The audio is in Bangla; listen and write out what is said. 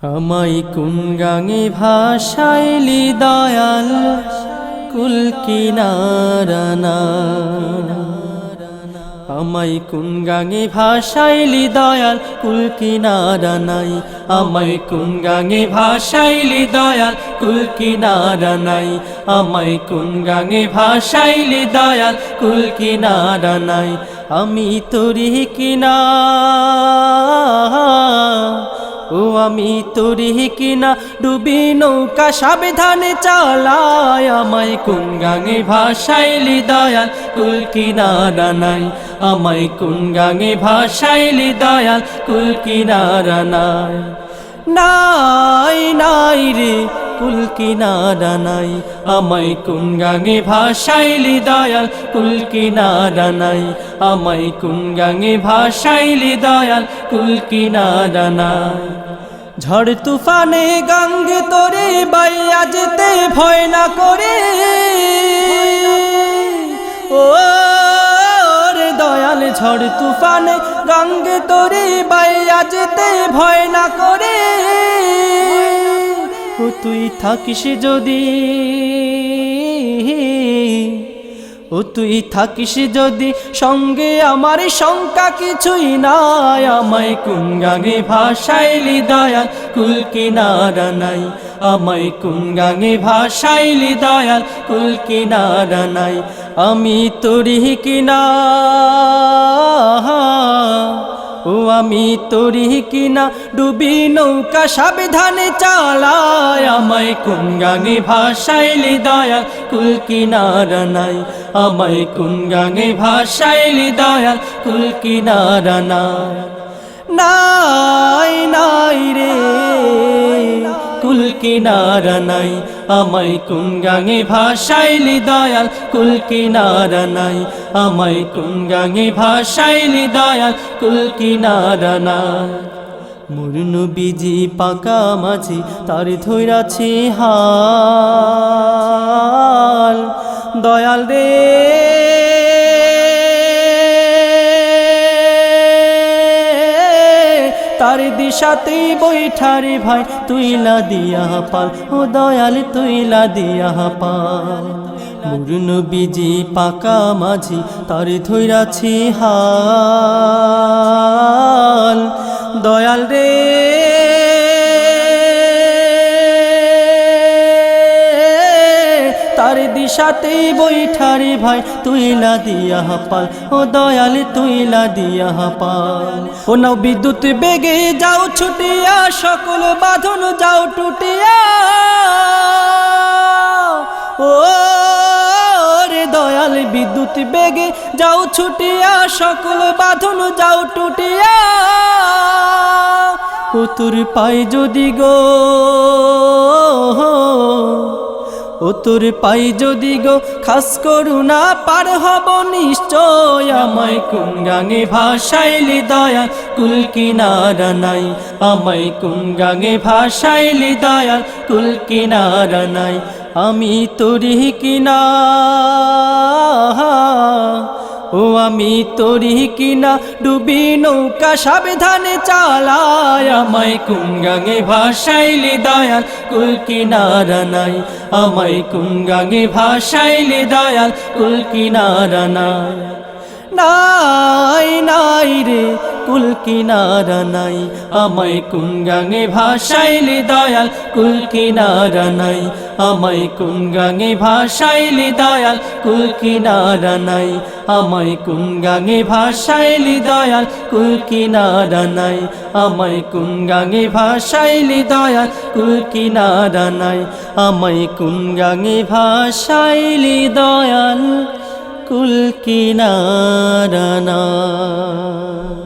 আমায় কোন গাঙে ভাসাইলি দয়াল কুল কিনারা না। আমায় কোন গাঙে ভাসাইলি দয়াল কুল কিনারা নাই। আমায় কোন গাঙে ভাসাইলি দয়াল কুল কিনারা নাই। আমায় কোন গাঙে ভাসাইলি দয়াল কুল কিনারা নাই। আমি তোরি কিনা ও আমি তোরি কিনা ডুবি নৌকা সাবধানে চালায়। আমায় কোন গাঙে ভাসাইলি দয়াল কুল কিনারা নাই। আমায় কোন গাঙে ভাসাইলি দয়াল কুল কিনারা নাই। নাই নাই রে কুল কিনারা নাই। আমায় কোন গাঙে ভাসাইলি দয়াল কুল কিনারা নাই। আমায় কোন গাঙে ভাসাইলি দয়াল কুল কিনারা নাই। ঝড় তুফানে গঙ্গে তোরে বাইয়া যেতে ভয় না করে। ও রে দয়াল ঝড় তুফানে গঙ্গে তোরে বাইয়া যেতে ভয় না করে। ও তুই থাকিস যদি, ও তুই থাকিস যদি সঙ্গে আমার শঙ্কা কিছুই নাই। আমায় কোন গাঙে ভাসাইলি দয়াল কুল কিনারা নাই। আমায় কোন গাঙে ভাসাইলি দয়াল কুল কিনারা নাই। আমি তোরি কিনা ও আমি তোরি কিনা ডুবি নৌকা সাবধানে চালায়। আমায় কোন গাঙে ভাসাইলি দয়াল কুল কিনারা নাই। আমায় কোন গাঙে ভাসাইলি দয়াল কুল কিনারা নাই। নাই নাই রে কুল কিনারা নাই। আমায় কোন গাঙে ভাসাইলি দয়াল কুল কিনারা নাই। আমায় কোন গাঙে ভাসাইলি দয়াল কুল কিনারা নাই। মোর নবীজি পাকা মাঝি তার ধইরাছি হাল দয়াল রে। তার দিশাতে বৈঠারে ভাই তুইলা দিয়া পাল। ও দয়াল তুইলা দিয়া পাল। মোর নবীজি পাকা মাঝি তার ধইরাছি হাল দয়াল রে। তার দিশাতে বৈঠারে ভাই তুইলা দিয়া পাল। ও দয়াল তুইলা দিয়া পাল। ও নাও বিদ্যুৎ বেগে যাও ছুটিয়া সকল বাঁধন যাও টুটিয়া। ও রে দয়াল বিদ্যুৎ বেগে যাও ছুটিয়া সকল বাঁধন যাও টুটিয়া। ও তোর পাই যদি গো, ও তোর পাই যদি গো খাস করুণা পার হব নিশ্চয়। আমায় কোন গাঙে ভাসাইলি দয়াল কুল কিনারা নাই। আমায় কোন গাঙে ভাসাইলি দয়াল কুল কিনারা নাই। আমি তোরি কিনা ও আমি তোরি কিনা ডুবি নৌকা সাবধানে চালায়। আমায় কোন গাঙে ভাসাইলি দয়াল কুল কিনারা নাই। আমায় কোন গাঙে ভাসাইলি দয়াল কুল কিনারা নাই। নাই নাই রে কুল কিনারা নাই। আমায় কোন গাঙে ভাসাইলি দয়াল কুল কিনারা নাই। আমায় কোন গাঙে ভাসাইলি দয়াল কুল কিনারা নাই। আমায় কোন গাঙে ভাসাইলি দয়াল কুল কিনারা নাই। আমায় কোন গাঙে ভাসাইলি দয়াল কুল কিনারা নাই। আমায় কোন গাঙে ভাসাইলি দয়াল কুল কিনারা নাই।